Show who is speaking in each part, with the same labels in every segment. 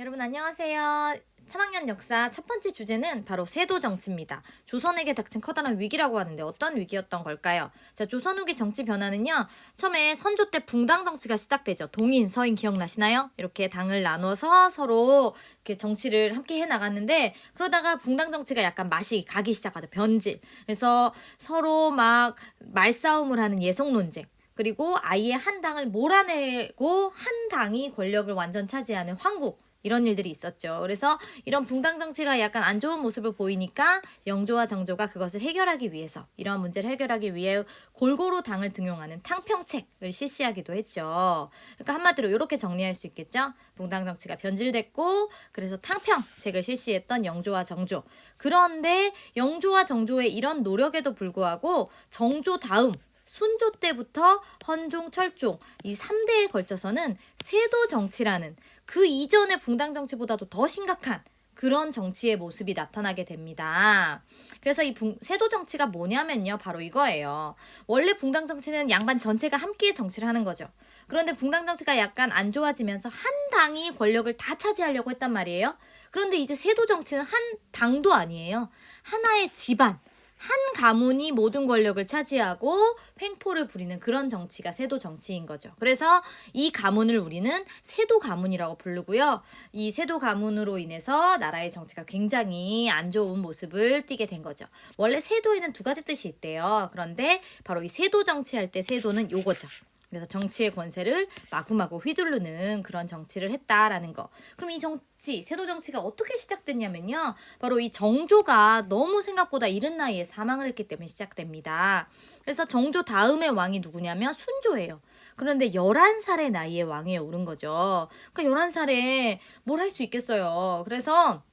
Speaker 1: 여러분 안녕하세요. 3학년 역사 첫 번째 주제는 바로 세도 정치입니다. 조선에게 닥친 커다란 위기라고 하는데 어떤 위기였던 걸까요? 자, 조선 후기 정치 변화는요. 처음에 선조 때 붕당 정치가 시작되죠. 동인, 서인 기억나시나요? 이렇게 당을 나눠서 서로 이렇게 정치를 함께 해 나갔는데 그러다가 붕당 정치가 약간 맛이 가기 시작하죠. 변질. 그래서 서로 막 말싸움을 하는 예속 논쟁. 그리고 아예 한 당을 몰아내고 한 당이 권력을 완전 차지하는 황국. 이런 일들이 있었죠. 그래서 이런 붕당 정치가 약간 안 좋은 모습을 보이니까 영조와 정조가 그것을 해결하기 위해서 이러한 문제를 해결하기 위해 골고루 당을 등용하는 탕평책을 실시하기도 했죠. 그러니까 한마디로 이렇게 정리할 수 있겠죠. 붕당 정치가 변질됐고 그래서 탕평책을 실시했던 영조와 정조. 그런데 영조와 정조의 이런 노력에도 불구하고 정조 다음 순조 때부터 헌종, 철종 이 3대에 걸쳐서는 세도 정치라는 그 이전의 붕당 정치보다도 더 심각한 그런 정치의 모습이 나타나게 됩니다. 그래서 이 세도 정치가 뭐냐면요. 바로 이거예요. 원래 붕당 정치는 양반 전체가 함께 정치를 하는 거죠. 그런데 붕당 정치가 약간 안 좋아지면서 한 당이 권력을 다 차지하려고 했단 말이에요. 그런데 이제 세도 정치는 한 당도 아니에요. 하나의 집안. 한 가문이 모든 권력을 차지하고 횡포를 부리는 그런 정치가 세도 정치인 거죠. 그래서 이 가문을 우리는 세도 가문이라고 부르고요. 이 세도 가문으로 인해서 나라의 정치가 굉장히 안 좋은 모습을 띠게 된 거죠. 원래 세도에는 두 가지 뜻이 있대요. 그런데 바로 이 세도 정치할 때 세도는 요거죠. 그래서 정치의 권세를 마구마구 휘두르는 그런 정치를 했다라는 거. 그럼 이 정치, 세도 정치가 어떻게 시작됐냐면요. 바로 이 정조가 너무 생각보다 이른 나이에 사망을 했기 때문에 시작됩니다. 그래서 정조 다음의 왕이 누구냐면 순조예요. 그런데 11살의 나이에 왕위에 오른 거죠. 그러니까 11살에 뭘 할 수 있겠어요. 그래서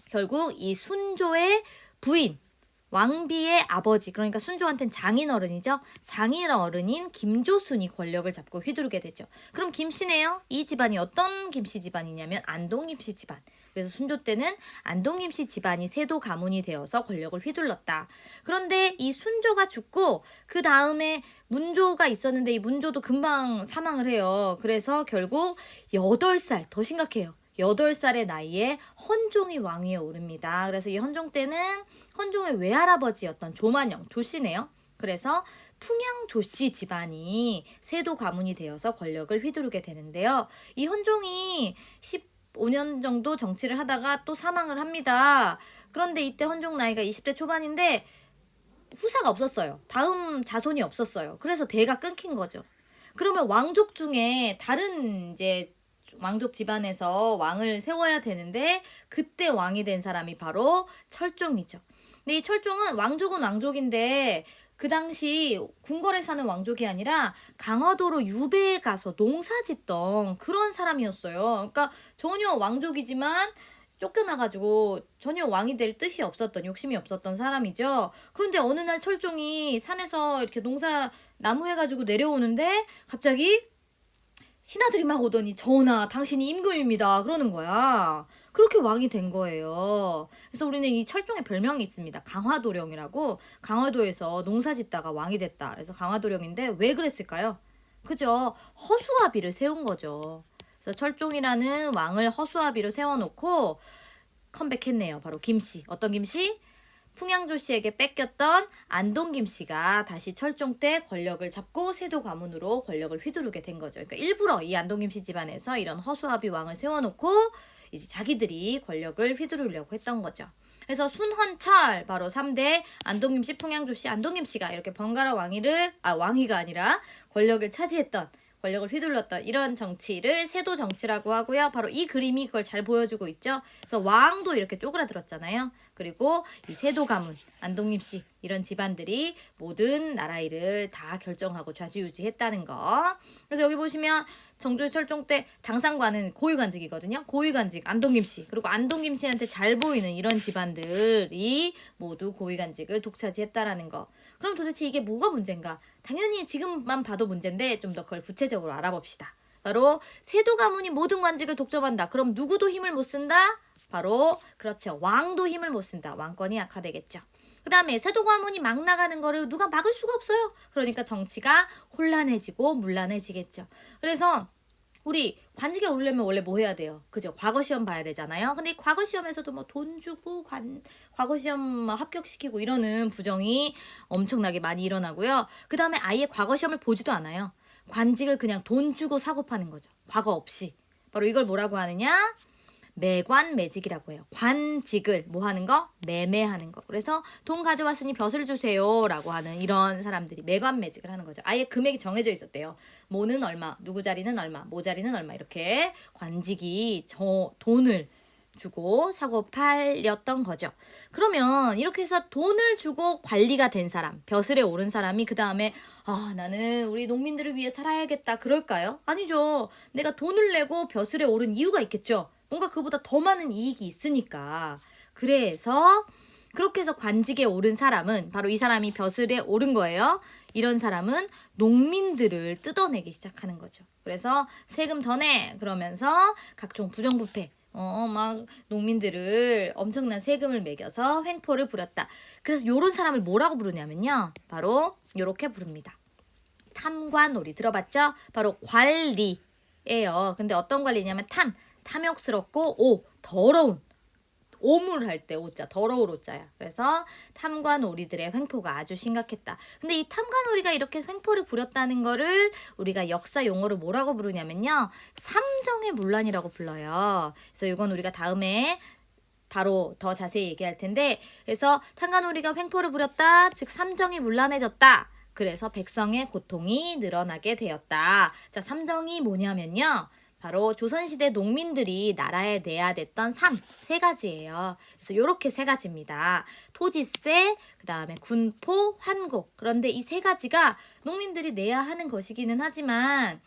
Speaker 1: 결국 이 순조의 부인, 왕비의 아버지, 그러니까 순조한테는 장인어른이죠. 장인어른인 김조순이 권력을 잡고 휘두르게 되죠. 그럼 김씨네요. 이 집안이 어떤 김씨 집안이냐면 안동 김씨 집안. 그래서 순조 때는 안동 김씨 집안이 세도 가문이 되어서 권력을 휘둘렀다. 그런데 이 순조가 죽고 그 다음에 문조가 있었는데 이 문조도 금방 사망을 해요. 그래서 결국 8살, 더 심각해요. 8살의 나이에 헌종이 왕위에 오릅니다. 그래서 이 헌종 때는 헌종의 외할아버지였던 조만영, 조씨네요. 그래서 풍양 조씨 집안이 세도 가문이 되어서 권력을 휘두르게 되는데요. 이 헌종이 15년 정도 정치를 하다가 또 사망을 합니다. 그런데 이때 헌종 나이가 20대 초반인데 후사가 없었어요. 다음 자손이 없었어요. 그래서 대가 끊긴 거죠. 그러면 왕족 중에 다른 이제 왕족 집안에서 왕을 세워야 되는데 그때 왕이 된 사람이 바로 철종이죠. 근데 이 철종은 왕족은 왕족인데 그 당시 궁궐에 사는 왕족이 아니라 강화도로 유배에 가서 농사 짓던 그런 사람이었어요. 그러니까 전혀 왕족이지만 쫓겨나가지고 전혀 왕이 될 뜻이 없었던 욕심이 없었던 사람이죠. 그런데 어느 날 철종이 산에서 이렇게 농사 나무 해가지고 내려오는데 갑자기 신하들이 막 오더니 전하 당신이 임금입니다 그러는 거야. 그렇게 왕이 된 거예요. 그래서 우리는 이 철종의 별명이 있습니다. 강화도령이라고. 강화도에서 농사 짓다가 왕이 됐다. 그래서 강화도령인데 왜 그랬을까요? 그죠? 허수아비를 세운 거죠. 그래서 철종이라는 왕을 허수아비로 세워놓고 컴백했네요. 바로 김씨. 어떤 김씨? 풍양조 씨에게 뺏겼던 안동 김씨가 다시 철종 때 권력을 잡고 세도 가문으로 권력을 휘두르게 된 거죠. 그러니까 일부러 이 안동 김씨 집안에서 이런 허수아비 왕을 세워놓고 이제 자기들이 권력을 휘두르려고 했던 거죠. 그래서 순헌철 바로 3대 안동 김씨, 풍양조 씨, 안동 김씨가 이렇게 번갈아 왕위가 아니라 권력을 차지했던 권력을 휘둘렀던 이런 정치를 세도 정치라고 하고요. 바로 이 그림이 그걸 잘 보여주고 있죠. 그래서 왕도 이렇게 쪼그라들었잖아요. 그리고 이 세도 가문, 안동김씨 이런 집안들이 모든 나라 일을 다 결정하고 좌지우지했다는 거. 그래서 여기 보시면 정조 철종 때 당상관은 고위관직이거든요. 고위관직 안동김씨 그리고 안동김씨한테 잘 보이는 이런 집안들이 모두 고위관직을 독차지했다라는 거. 그럼 도대체 이게 뭐가 문제인가? 당연히 지금만 봐도 문제인데 좀 더 그걸 구체적으로 알아봅시다. 바로 세도 가문이 모든 관직을 독점한다. 그럼 누구도 힘을 못 쓴다? 바로 그렇죠. 왕도 힘을 못 쓴다. 왕권이 약화되겠죠. 그 다음에 세도 가문이 막 나가는 거를 누가 막을 수가 없어요. 그러니까 정치가 혼란해지고 문란해지겠죠. 그래서 우리 관직에 오르려면 원래 뭐 해야 돼요? 그죠? 과거 시험 봐야 되잖아요. 근데 이 과거 시험에서도 뭐 돈 주고 과거 시험 막 합격시키고 이러는 부정이 엄청나게 많이 일어나고요. 그 다음에 아예 과거 시험을 보지도 않아요. 관직을 그냥 돈 주고 사고 파는 거죠. 과거 없이. 바로 이걸 뭐라고 하느냐? 매관매직이라고 해요. 관직을 뭐 하는 거? 매매하는 거. 그래서 돈 가져왔으니 벼슬 주세요 라고 하는 이런 사람들이 매관매직을 하는 거죠. 아예 금액이 정해져 있었대요. 뭐는 얼마, 누구 자리는 얼마, 모 자리는 얼마 이렇게 관직이 돈을 주고 사고 팔렸던 거죠. 그러면 이렇게 해서 돈을 주고 관리가 된 사람, 벼슬에 오른 사람이 그 다음에 나는 우리 농민들을 위해 살아야겠다 그럴까요? 아니죠. 내가 돈을 내고 벼슬에 오른 이유가 있겠죠. 뭔가 그보다 더 많은 이익이 있으니까. 그래서 그렇게 해서 관직에 오른 사람은 바로 이 사람이 벼슬에 오른 거예요. 이런 사람은 농민들을 뜯어내기 시작하는 거죠. 그래서 세금 더 내! 그러면서 각종 부정부패 막 농민들을 엄청난 세금을 매겨서 횡포를 부렸다. 그래서 요런 사람을 뭐라고 부르냐면요. 바로 요렇게 부릅니다. 탐관오리 들어봤죠? 바로 관리예요. 근데 어떤 관리냐면 탐욕스럽고 더러운 오물할 때 오자, 더러울 오자야. 그래서 탐관오리들의 횡포가 아주 심각했다. 근데 이 탐관오리가 이렇게 횡포를 부렸다는 거를 우리가 역사 용어로 뭐라고 부르냐면요. 삼정의 문란이라고 불러요. 그래서 이건 우리가 다음에 바로 더 자세히 얘기할 텐데, 그래서 탐관오리가 횡포를 부렸다. 즉 삼정이 문란해졌다. 그래서 백성의 고통이 늘어나게 되었다. 자, 삼정이 뭐냐면요. 바로 조선시대 농민들이 나라에 내야 됐던 세 가지예요. 그래서 요렇게 세 가지입니다. 토지세, 그 다음에 군포, 환곡. 그런데 이 세 가지가 농민들이 내야 하는 것이기는 하지만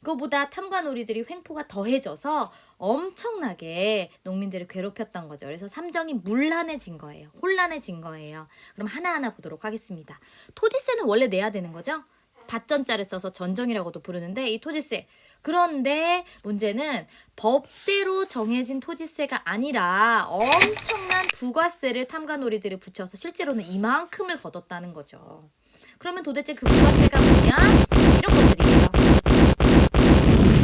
Speaker 1: 그거보다 탐관오리들이 횡포가 더해져서 엄청나게 농민들을 괴롭혔던 거죠. 그래서 삼정이 문란해진 거예요. 혼란해진 거예요. 그럼 하나하나 보도록 하겠습니다. 토지세는 원래 내야 되는 거죠. 밭전자를 써서 전정이라고도 부르는데 이 토지세. 그런데 문제는 법대로 정해진 토지세가 아니라 엄청난 부가세를 탐관오리들이 붙여서 실제로는 이만큼을 걷었다는 거죠. 그러면 도대체 그 부가세가 뭐냐? 이런 것들이에요.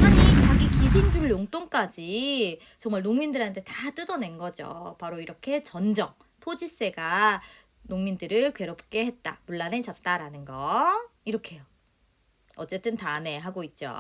Speaker 1: 아니 자기 기생줄 용돈까지 정말 농민들한테 다 뜯어낸 거죠. 바로 이렇게 전정, 토지세가 농민들을 괴롭게 했다, 문란해졌다라는 거. 이렇게요. 어쨌든 다 네 하고 있죠.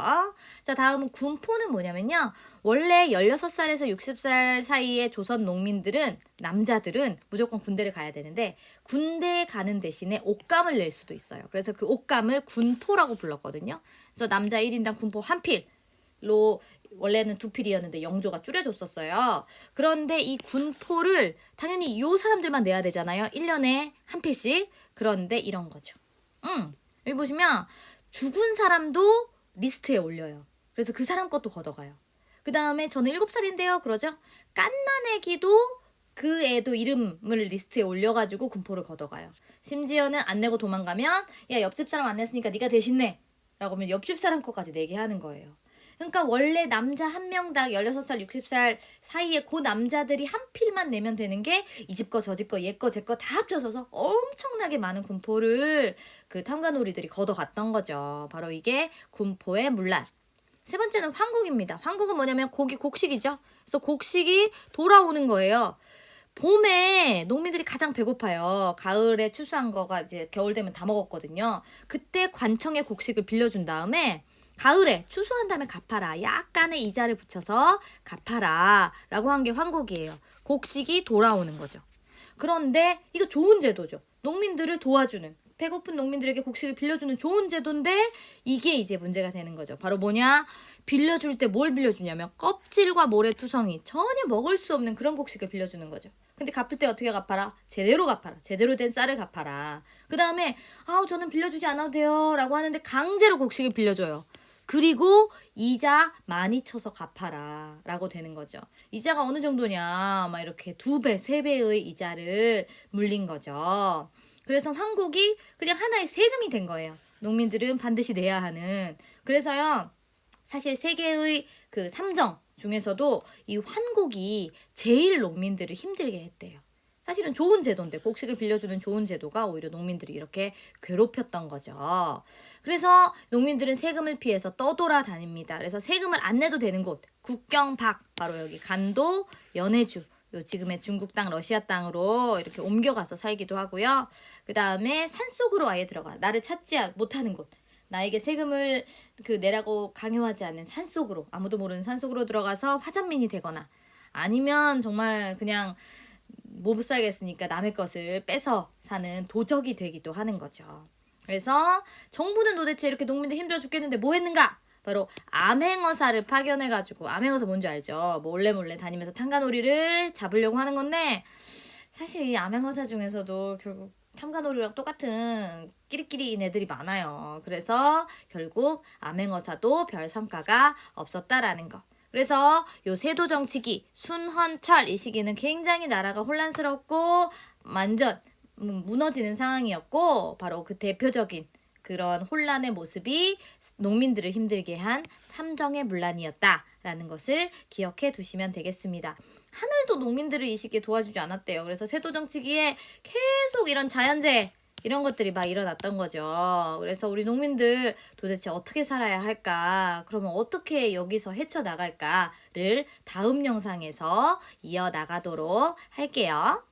Speaker 1: 자, 다음은 군포는 뭐냐면요. 원래 16살에서 60살 사이의 조선 농민들은, 남자들은 무조건 군대를 가야 되는데 군대에 가는 대신에 옷감을 낼 수도 있어요. 그래서 그 옷감을 군포라고 불렀거든요. 그래서 남자 1인당 군포 한 필로 원래는 2필이었는데 영조가 줄여줬었어요. 그런데 이 군포를 당연히 요 사람들만 내야 되잖아요. 1년에 한 필씩. 그런데 이런 거죠. 여기 보시면 죽은 사람도 리스트에 올려요. 그래서 그 사람 것도 걷어가요. 그 다음에 저는 7살인데요. 그러죠? 깐난애기도 그 애도 이름을 리스트에 올려가지고 군포를 걷어가요. 심지어는 안 내고 도망가면 야 옆집 사람 안 냈으니까 네가 대신 내 라고 하면 옆집 사람 거까지 내게 하는 거예요. 그러니까 원래 남자 한 명당 16살, 60살 사이에 그 남자들이 한 필만 내면 되는 게 이 집 거, 저 집 거, 얘 거, 제 거 다 합쳐서 엄청나게 많은 군포를 그 탐관오리들이 걷어갔던 거죠. 바로 이게 군포의 문란. 세 번째는 환곡입니다. 환곡은 뭐냐면 곡식이죠. 그래서 곡식이 돌아오는 거예요. 봄에 농민들이 가장 배고파요. 가을에 추수한 거가 이제 겨울 되면 다 먹었거든요. 그때 관청에 곡식을 빌려준 다음에 가을에 추수한 다음에 갚아라. 약간의 이자를 붙여서 갚아라 라고 한 게 환곡이에요. 곡식이 돌아오는 거죠. 그런데 이거 좋은 제도죠. 농민들을 도와주는, 배고픈 농민들에게 곡식을 빌려주는 좋은 제도인데 이게 이제 문제가 되는 거죠. 바로 뭐냐? 빌려줄 때 뭘 빌려주냐면 껍질과 모래투성이 전혀 먹을 수 없는 그런 곡식을 빌려주는 거죠. 근데 갚을 때 어떻게 갚아라? 제대로 갚아라. 제대로 된 쌀을 갚아라. 그 다음에 저는 빌려주지 않아도 돼요 라고 하는데 강제로 곡식을 빌려줘요. 그리고 이자 많이 쳐서 갚아라 라고 되는 거죠. 이자가 어느 정도냐, 막 이렇게 2배, 3배의 이자를 물린 거죠. 그래서 환곡이 그냥 하나의 세금이 된 거예요. 농민들은 반드시 내야 하는. 그래서요, 사실 세계의 그 삼정 중에서도 이 환곡이 제일 농민들을 힘들게 했대요. 사실은 좋은 제도인데 곡식을 빌려주는 좋은 제도가 오히려 농민들이 이렇게 괴롭혔던 거죠. 그래서 농민들은 세금을 피해서 떠돌아다닙니다. 그래서 세금을 안 내도 되는 곳 국경 밖 바로 여기 간도, 연해주 요 지금의 중국 땅, 러시아 땅으로 이렇게 옮겨가서 살기도 하고요. 그 다음에 산속으로 아예 들어가 나를 찾지 못하는 곳 나에게 세금을 내라고 강요하지 않는 산속으로 아무도 모르는 산속으로 들어가서 화전민이 되거나 아니면 정말 그냥 못 살겠으니까 남의 것을 뺏어 사는 도적이 되기도 하는 거죠. 그래서 정부는 도대체 이렇게 농민들 힘들어 죽겠는데 뭐 했는가? 바로 암행어사를 파견해가지고 암행어사 뭔지 알죠? 몰래 다니면서 탕가놀이를 잡으려고 하는 건데 사실 이 암행어사 중에서도 결국 탐관오리랑 똑같은 끼리끼리인 애들이 많아요. 그래서 결국 암행어사도 별 성과가 없었다라는 거. 그래서 요 세도 정치기 순헌철 이 시기는 굉장히 나라가 혼란스럽고 완전 무너지는 상황이었고 바로 그 대표적인 그런 혼란의 모습이 농민들을 힘들게 한 삼정의 문란이었다라는 것을 기억해 두시면 되겠습니다. 하늘도 농민들을 이 시기에 도와주지 않았대요. 그래서 세도 정치기에 계속 이런 자연재해 이런 것들이 막 일어났던 거죠. 그래서 우리 농민들 도대체 어떻게 살아야 할까? 그러면 어떻게 여기서 헤쳐나갈까를 다음 영상에서 이어나가도록 할게요.